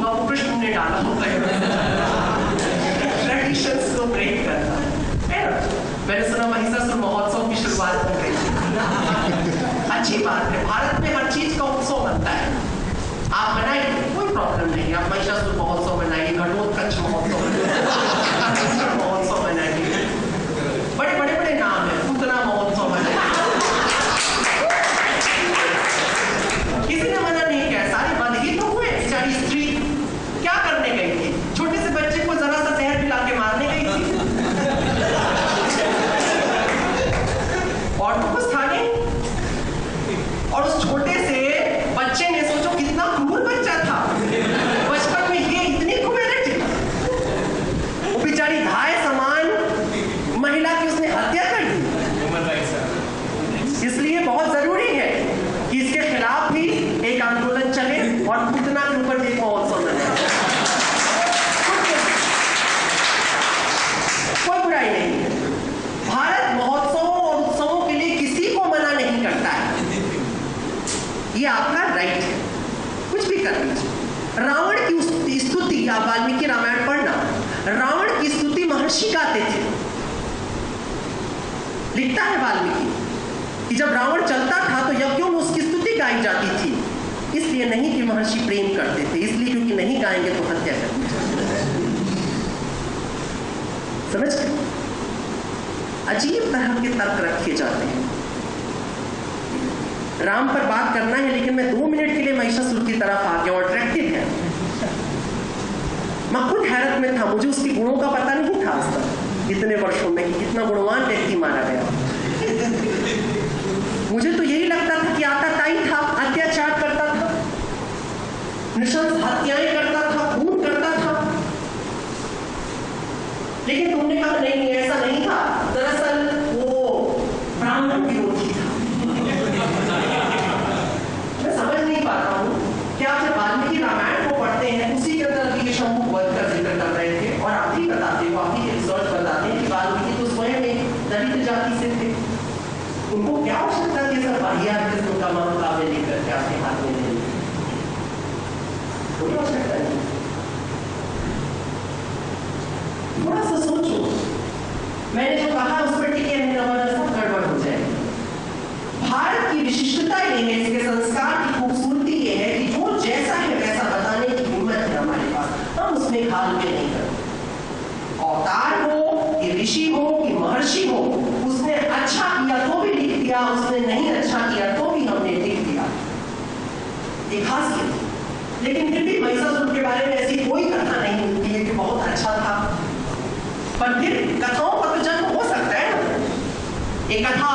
होगा वो कृष्ण ने डाला होगा, ट्रेडिशंस को ब्रेक करना है ना। मैंने सुना महिषासुर महोत्सव की शुरुआत हो गई, अच्छी बात है। भारत में हर चीज का उत्सव बनता है, आप मनाइए, कोई प्रॉब्लम नहीं। आप महिषासुर महोत्सव मनाइए, घटोत्कच महोत्सव मनाइए, बड़े बड़े बड़े नाम है, पूतना महोत्सव मनाइए, किसी ने मना नहीं किया। सारी बंदगी तो हुए, बेचारी स्त्री क्या करने गई थी? छोटे से बच्चे को जरा सा जहर पिला के मारने गई थी, और तो कुछ था नहीं। और उस छोटे से बच्चे ने, सोचो कितना क्रूर बच्चा था, बचपन में ये इतनी क्रूरलिटी, वो बेचारी धाय समान महिला की उसने हत्या कर दी। इसलिए बहुत जरूरी है कि इसके खिलाफ भी एक आंदोलन चले और पूतना के ऊपर भी महोत्सव मनाए। कोई बुराई नहीं है। भारत महोत्सवों और उत्सवों के लिए किसी को मना नहीं करता है, ये आपका राइट है, कुछ भी कर लीजिए। रावण की स्तुति, आप वाल्मीकि रामायण पढ़ना, रावण की स्तुति महर्षि गाते थे। लिखता है वाल्मीकि कि जब रावण चलता था तो यज्ञों में उसकी स्तुति गाई जाती थी, इसलिए नहीं कि महर्षि प्रेम करते थे, इसलिए क्योंकि नहीं गाएंगे तो हत्या करनी। समझ गए? अजीब तरह के तर्क रखे जाते हैं। राम पर बात करना है, लेकिन मैं 2 मिनट के लिए महिषासुर की तरफ आ गया, और अट्रैक्टिव है। मैं खुद हैरत में था, मुझे उसके गुणों का पता नहीं था आज तक, इतने वर्षों में कितना गुणवान व्यक्ति माना गया। मुझे तो यही लगता था कि आताताई था, अत्याचार करता था, नृशंस हत्याएं करता था, खून करता था। लेकिन तुमने कहा नहीं, ऐसा नहीं था, दरअसल वो ब्राह्मण विरोधी था। मैं समझ नहीं पाता हूँ कि आप जब वाल्मीकि रामायण को पढ़ते हैं, उसी के अंदर भी शंभु वध का जिक्र कर रहे थे, और आप ही बताते हो, आप ही रिसर्च बताते हैं कि वाल्मीकि तो स्वयं एक दलित जाति से थे। उनको क्या आवश्यकता थी सर वाहियात किस्म का महाकाव्य लेकर के आपके हाथ में ले? कोई आवश्यकता नहीं। थोड़ा सा सोचो, मैंने जो कहा उस पर टिके रहने वाला सब गड़बड़ हो जाएगी। भारत की विशिष्टता ये है, इसके संस्कार की खूबसूरती ये है कि जो जैसा है वैसा बताने की हिम्मत है हमारे पास, हम उसमें खाल में नहीं करते। अवतार हो कि ऋषि हो कि महर्षि हो, उसने अच्छा किया तो भी लिख दिया, उसने नहीं अच्छा किया तो भी हमने लिख दिया, एक खासियत है। लेकिन फिर भी महिषासुर के बारे में ऐसी कोई कथा नहीं मिलती है कि बहुत अच्छा था। पर फिर कथाओं का तो जन्म हो सकता है ना। एक कथा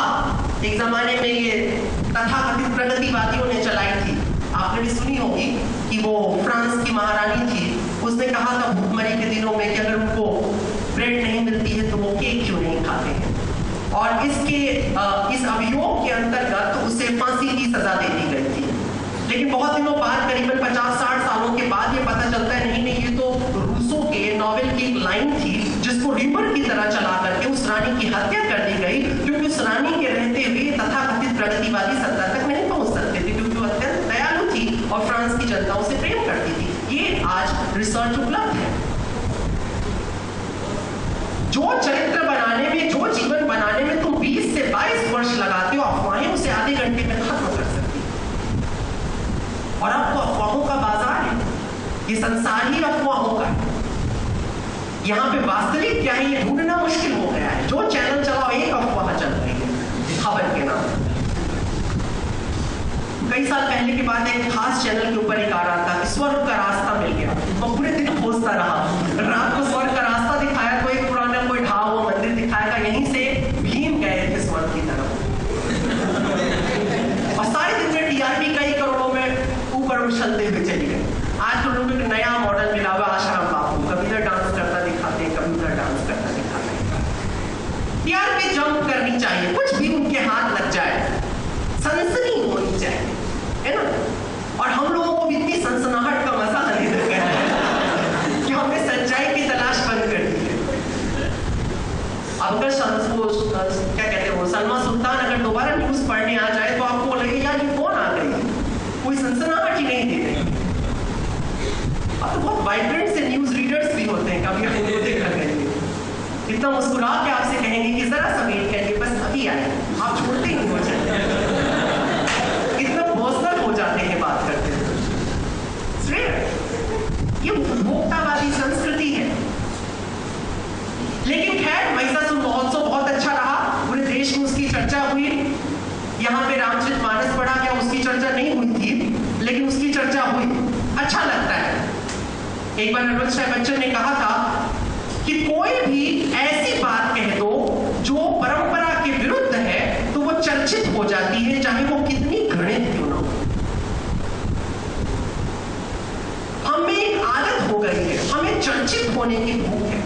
एक जमाने में ये तथाकथित प्रगतिवादियों ने चलाई थी, आपने भी सुनी होगी, कि वो फ्रांस की महारानी थी, उसने कहा था भूखमरी के दिनों में कि अगर उनको ब्रेड नहीं मिलती है तो वो केक क्यों नहीं खाते हैं। और इस अभियोग के अंतर्गत उसे फांसी की सजा दे दी गई थी। लेकिन बहुत दिनों बाद, करीबन 50-60 सालों के बाद ये पता चलता है नहीं, ये तो रूसो के नॉवेल की एक लाइन थी जिसको रिवर की तरह चला करके उस रानी की हत्या कर दी गई, क्योंकि उस रानी के रहते हुए तथाकथित प्रगतिवादी सत्ता तक नहीं पहुंच सकते थे, क्योंकि वो अत्यंत दयालु थी और फ्रांस की जनताओं से प्रेम करती थी। ये आज रिसर्च उपलब्ध है। जो चरित्र बनाने में, जो जीवन बनाने में तुम 20 से 22 वर्ष लगाते हो, अफवाहें उसे आधे घंटे में खत्म कर सकती है। और अब तो अफवाहों का बाजार है, ये संसार ही अफवाहों का है। यहाँ पे वास्तविक क्या है ये ढूंढना मुश्किल हो गया है। जो चैनल चलाओ एक अफवाह चल रही है खबर के नाम। कई साल पहले की बात है, एक खास चैनल के ऊपर एक आ रहा था कि स्वर्ग का रास्ता मिल गया। मैं पूरे दिन खोजता रहा, रात को स्वर्ग का रास्ता दिखाया तो एक पुराना कोई ढा हुआ मंदिर दिखाया, यहीं से भीम गए थे स्वर्ग की तरफ। और सारे दिन में टीआरपी कई करोड़ों में ऊपर उछलते हुए चली गई। आज तो लोगों को नया मॉडल मिला हुआ, आश्रम बापू कभी इधर डांस करता दिखाते हैं, कभी उधर डांस करता दिखाते हैं। टीआरपी जंप करनी चाहिए, कुछ भी उनके हाथ लग जाए, सनसनी होनी चाहिए, है ना। और हम लोगों को इतनी सनसनाहट का मजा आने लग गया है कि हमने सच्चाई की तलाश बंद कर दी है। अब अगर क्या कहते हैं वो सलमा सुल्तान अगर दोबारा न्यूज पढ़ने आ जाए तो आपको लगे यार ये कौन आ गई, कोई सनसनाहट ही नहीं दे रही। अब तो बहुत वाइब्रेंट से न्यूज रीडर्स भी होते हैं, कभी आप उनको देखा करेंगे, इतना मुस्कुरा के आपसे कहेंगे कि जरा सा वेट करिए, बस अभी आए, आप छोड़ते ही नहीं हो जाते, इतना पर्सनल हो जाते हैं बात करते हुए। ये उपभोक्तावादी संस्कृति है। लेकिन खैर महिषासुर महोत्सव बहुत अच्छा रहा, पूरे देश में उसकी चर्चा हुई। यहाँ पे रामचरितमानस पढ़ा गया, उसकी चर्चा नहीं हुई थी, लेकिन उसकी चर्चा हुई, अच्छा लगता है। एक बार नरोत्तम राय बच्चन ने कहा था कि कोई भी ऐसी बात कह दो जो परंपरा के विरुद्ध है तो वो चर्चित हो जाती है, चाहे वो कितनी घृणित क्यों ना हो। हमें एक आदत हो गई है, हमें चर्चित होने की भूख है।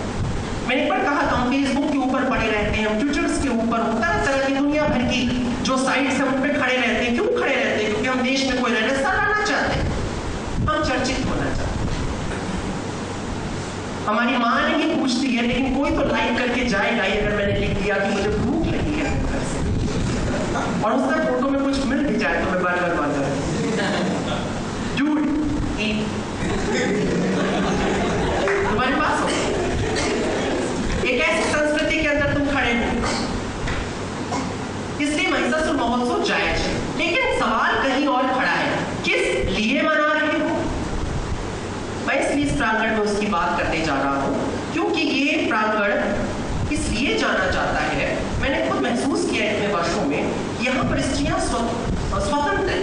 मैंने एक बार कहा था, हम फेसबुक के ऊपर पड़े रहते हैं, हम ट्विटर्स के ऊपर, तरह तरह की दुनिया भर की जो साइट्स हैं उन पे खड़े रहते हैं। क्यों खड़े रहते हैं? क्योंकि हम देश में कोई रेनेसां लाना चाहते हैं, हम चर्चित होना चाहते हैं। हमारी माँ नहीं पूछती है, लेकिन कोई तो लाइक करके जाएगा ही अगर मैंने लिख दिया कि मुझे भूख लगी है घर से, और उसका फोटो में कुछ मिल भी जाए तो मैं बार बार तुम्हारे पास हो। एक ऐसी संस्कृति के अंदर तुम खड़े हो, इसलिए महिषासुर महोत्सव जायज है। लेकिन सवाल कहीं और खड़ा है, किस लिए मना रहे हो? मैं इसलिए इस प्रांगण में उसकी बात करने जा रहा हूं क्योंकि ये प्रांगण इसलिए जाना जाता है, मैंने खुद महसूस किया इतने वर्षों में, यहाँ पर स्त्रियां स्वतंत्र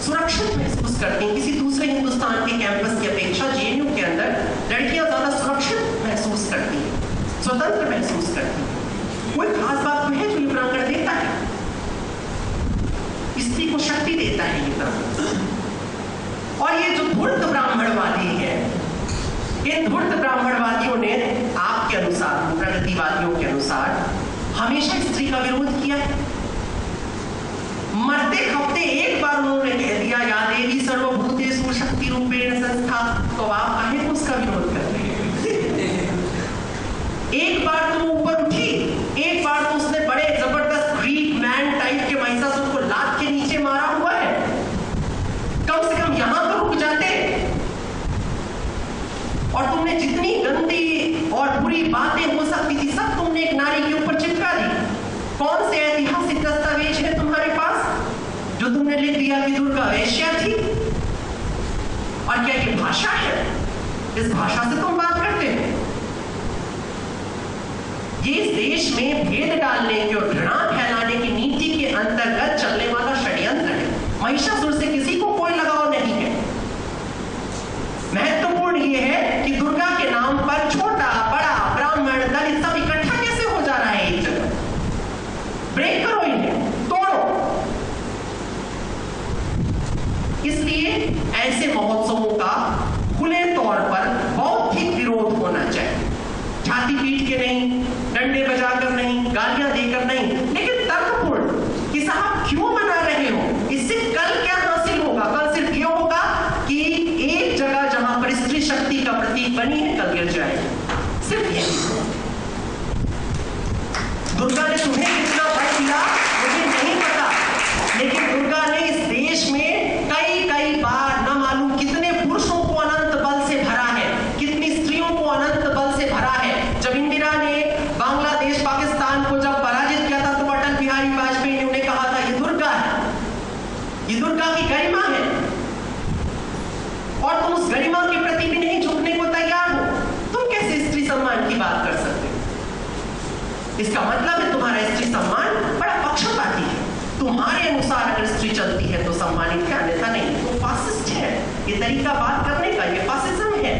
सुरक्षित महसूस करती हैं। किसी दूसरे हिंदुस्तान के कैंपस की अपेक्षा जेएनयू के अंदर लड़कियां ज्यादा सुरक्षित महसूस करती हैं, स्वतंत्र महसूस करती हैं। कोई खास बात तो है जो ये प्रांगण देता है, स्त्री को शक्ति देता है ये प्रांगण। और ये जो धूर्त ब्राह्मणवादी है, इन धूर्त ब्राह्मणवादियों ने आपके अनुसार, प्रगतिवादियों के अनुसार, हमेशा स्त्री का विरोध किया है। मरते खपते एक बार उन्होंने कह दिया या देवी सर्वभूतेषु शक्ति रूपेण संस्था, तो आप काहे को उसका विरोध कर रहे हैं? एक बार तो ऊपर उठी, एक बार तो उसने बड़े जबरदस्त ग्रीक मैन टाइप के महिषासुर को लात के नीचे मारा हुआ है। कम से कम यहां तो रुक जाते। और तुमने जितनी गंदी और बुरी बातें हो सकती थी सब तुमने एक नारी के ऊपर चिपका दी। कौन से ऐतिहासिक दस्तावेज है तुम्हारे पास जो तुमने लिख दिया कि दुर्गा वेश्या थी? और क्या ये भाषा है? इस भाषा से तुम बात करते हो? ये इस देश में भेद डालने की और घृणा फैलाने की नीति के अंतर्गत चलने वाला षड्यंत्र है। महिषासुर से किसी को कोई लगाव नहीं है। महत्वपूर्ण ये है कि दुर्गा के नाम पर छोटा बड़ा ब्राह्मण दलित सब इकट्ठा कैसे हो जा रहा है एक जगह। ब्रेक करो इन्हें, तोड़ो। इसलिए ऐसे महोत्सवों का खुले तौर पर बौद्धिक विरोध होना चाहिए। छाती पीट के नहीं, डंडे बजाकर नहीं, गालियां देकर नहीं, लेकिन तर्कपूर्ण कि साहब क्यों मना रहे हो, इससे कल क्या हासिल होगा? कल सिर्फ ये होगा कि एक जगह जहां पर स्त्री शक्ति का प्रतीक बनी है कल गिर जाएगी। सिर्फ यही। दुर्गा ने तुम्हें कितना भय दिया मुझे नहीं पता, लेकिन दुर्गा ने इस देश में कई बार न मालूम कितने पुरुषों को अनंत बल से भरा है, कितनी स्त्रियों को अनंत बल से भरा है। जब इंदिरा ने बांग्लादेश पाकिस्तान को जब पराजित किया था तो अटल बिहारी वाजपेयी ने उन्हें कहा था ये दुर्गा है, ये दुर्गा की गरिमा है, और तुम उस गरिमा के प्रति भी नहीं झुकने को तैयार हो। तुम कैसे स्त्री सम्मान की बात कर सकते हो? इसका मतलब है तुम्हारा स्त्री सम्मान बड़ा पक्षपाती है। तुम्हारे अनुसार अगर स्त्री चलती है तो सम्मानित है, अन्यथा नहीं। तो फासिस्ट है ये तरीका बात करने का, ये फासिज्म है।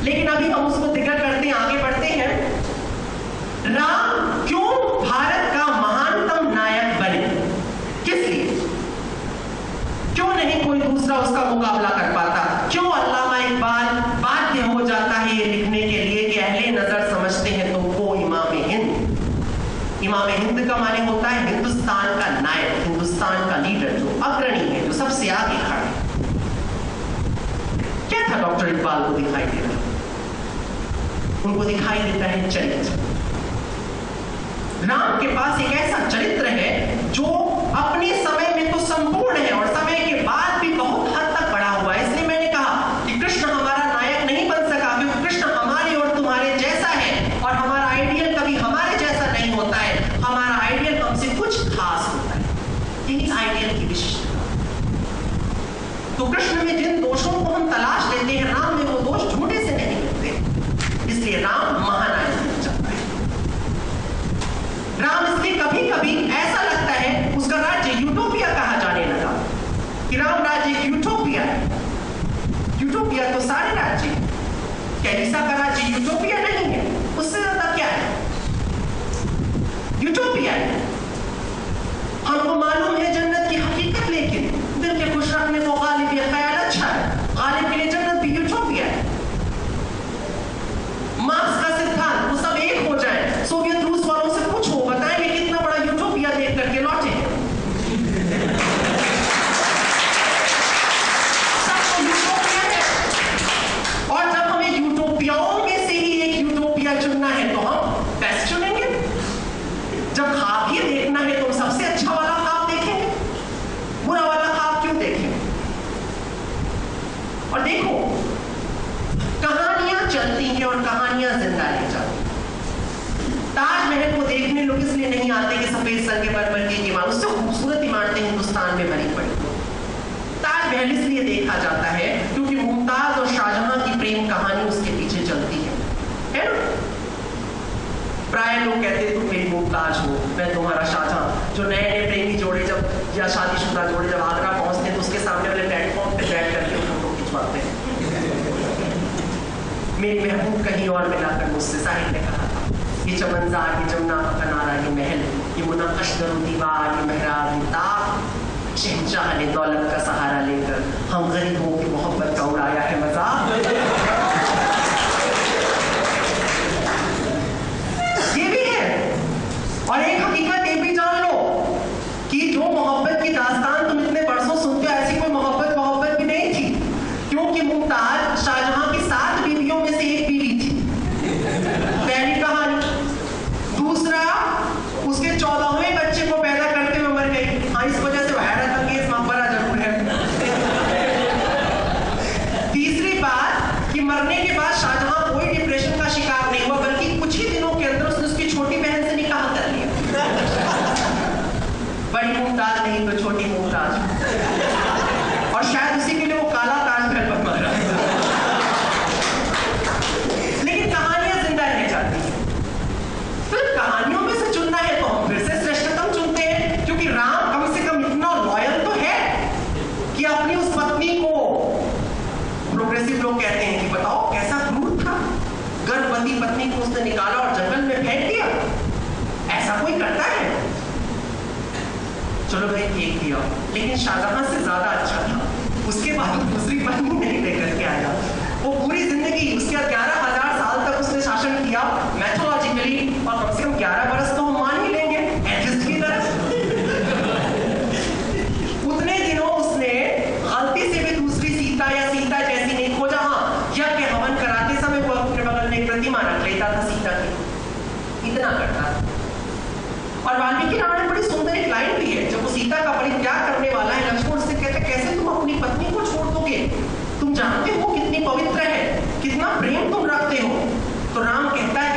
लेकिन अभी हम उसको जिक्र करते हैं, आगे बढ़ते हैं। राम क्यों भारत का महानतम नायक बने? किस लिए? क्यों नहीं कोई दूसरा उसका मुकाबला कर पाता? क्यों अल्लामा इकबाल बाध्य हो जाता है ये लिखने के लिए कि अहले नजर समझते हैं तुमको इमाम हिंद। इमाम हिंद का माने होता है हिंदुस्तान का नायक, हिंदुस्तान का लीडर, जो अग्रणी है, जो सबसे आगे खड़ा है। क्या था डॉक्टर इकबाल को दिखाई दे रहा? उनको दिखाई देता है चरित्र। राम के पास एक ऐसा चरित्र है जो अपने समय में तो संपूर्ण है और समय के बाद भी बहुत हद तक तो कृष्ण में जिन दोषों को हम तलाश लेते हैं, राम में वो दोष ढूंढे से नहीं मिलते। इसलिए राम महानायक बन जाता है। राम इसलिए कभी कभी ऐसा लगता है, उसका राज्य यूटोपिया कहा जाने लगा कि राम राज्य एक यूटोपिया है। यूटोपिया तो सारे राज्य, कैलिसा का राज्य यूटोपिया नहीं है, उससे ज्यादा क्या है, यूटोपिया है। हमको मालूम है जन्नत की हकीकत, लेकिन दिल के खुश रखने को गालिब ये ख्याल अच्छा है, गालिब के लिए जन्नत भी यूटोपिया है। मार्क्स का सिद्धांत, वो सब एक हो जाए, सोवियत रूस वालों से पूछो, बताएंगे कितना बड़ा यूटोपिया देख करके लौटे हैं। सब तो यूटोपिया है। और जब हमें यूटोपियाओं में से ही एक यूटोपिया चुनना है तो हम बेस्ट चुनेंगे। जब ख्वाब ही देखना है तो सबसे अच्छा वाला ख्वाब देखेंगे, बुरा वाला ख्वाब क्यों देखेंगे। और देखो, कहानियां चलती हैं और कहानियां जिंदा रह जाती। ताजमहल को देखने लोग इसलिए नहीं आते कि सफेद संगमरमर की इमारत, उससे खूबसूरत इमारतें हिंदुस्तान में बनी पड़ी। ताजमहल इसलिए देखा जाता है क्योंकि मुमताज और शाहजहां की प्रेम कहानी उसके पीछे चलती है ना। प्राय लोग कहते हैं तुम मेरी मुमताज हो, मैं तुम्हारा शाहजहां। जो नए नए प्रेमी जोड़े जब या शादीशुदा जोड़े जब आगरा पहुंचते हैं तो उसके सामने वाले प्लेटफॉर्म पे बैठ करके फोटो खिंचवाते हैं। मेरी महबूब कहीं और मिलाकर मुझसे साहिब ने कहा था, ये चमनजार, ये जमुना का किनारा, ये महल, ये मुनक्कश दरो दीवार, ये मेहराब, ये ताक, शहंशाह ने दौलत का सहारा लेकर हम गरीबों की मोहब्बत का उड़ाया है मजाक। ये भी है। और एक हकीकत ये भी जान लो कि जो मोहब्बत की दास्तान तुम इतने बरसों सुनते हो, ऐसी कोई मोहब्बत भी नहीं थी, क्योंकि मुमताज शाहजहां की 7 बीवियों में से एक बीवी थी। पहली कहानी। दूसरा, उसके 14वें बच्चे को पैदा करते हुए मर गई। हाँ, इस वजह से हैरत अंगेज मकबरा जरूर है। तीसरी बात कि मरने के बाद शाहजहां कोई डिप्रेशन का शिकार नहीं हुआ, बल्कि कुछ ही दिनों के अंदर उसने उसकी छोटी बहन से निकाह कर लिया। बड़ी मुमताज नहीं तो छोटी मुमताज, और शायद उसी के लिए वो काला ताजमहल पर मर रहा है। लेकिन कहानियां जिंदा रह जाती हैं। तो कहानियों में से चुनना है तो हम फिर से श्रेष्ठतम चुनते हैं, क्योंकि राम कम से कम इतना लॉयल तो है कि अपनी उस पत्नी को, प्रोग्रेसिव लोग कहते हैं कि बताओ कैसा क्रूर था, गर्भवती पत्नी को उसने निकाला और जंगल में फेंक दिया। ऐसा कोई करता है? चलो भाई फेंक दिया, लेकिन शाहजहां से ज्यादा अच्छा था। उसके बाद दूसरी पत्नी नहीं लेकर के आया। वो पूरी जिंदगी, उसके 11,000 साल तक उसने शासन किया मैथोलॉजिकली, और कम से कम 11 बरस तो हम मान ही लेंगे एथिस्ट की तरह। उतने दिनों उसने गलती से भी दूसरी सीता या सीता जैसी नहीं खोजा। हाँ, यज्ञ हवन कराते समय वो अपने बगल में प्रतिमा रख लेता था सीता की, इतना करता था। और वाल्मीकि रामायण में बड़ी सुंदर एक लाइन भी है, जब वो सीता का परित्याग करने वाला है, लक्ष्मण से कहते कैसे तुम अपनी पत्नी को छोड़ दोगे, तुम जानते हो कितनी पवित्र है, कितना प्रेम तुम रखते हो। तो राम कहता है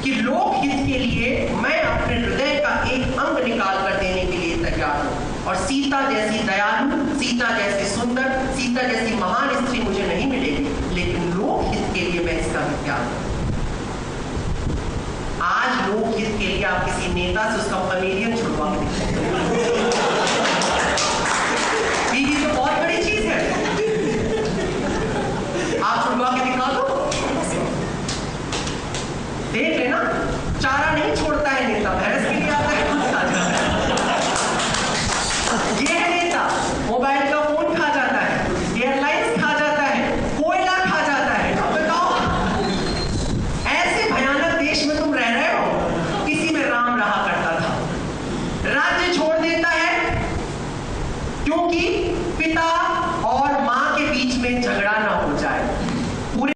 कि लोकहित के लिए मैं अपने हृदय का एक अंग निकाल कर देने के लिए तैयार हूं, और सीता जैसी दयालु, सीता जैसी सुंदर, सीता जैसी महान स्त्री मुझे नहीं मिलेगी, लेकिन लोकहित के लिए मैं इसका त्याग करूं। आज लोकहित के लिए आप किसी नेता से उसका कमेडियन छुड़वा के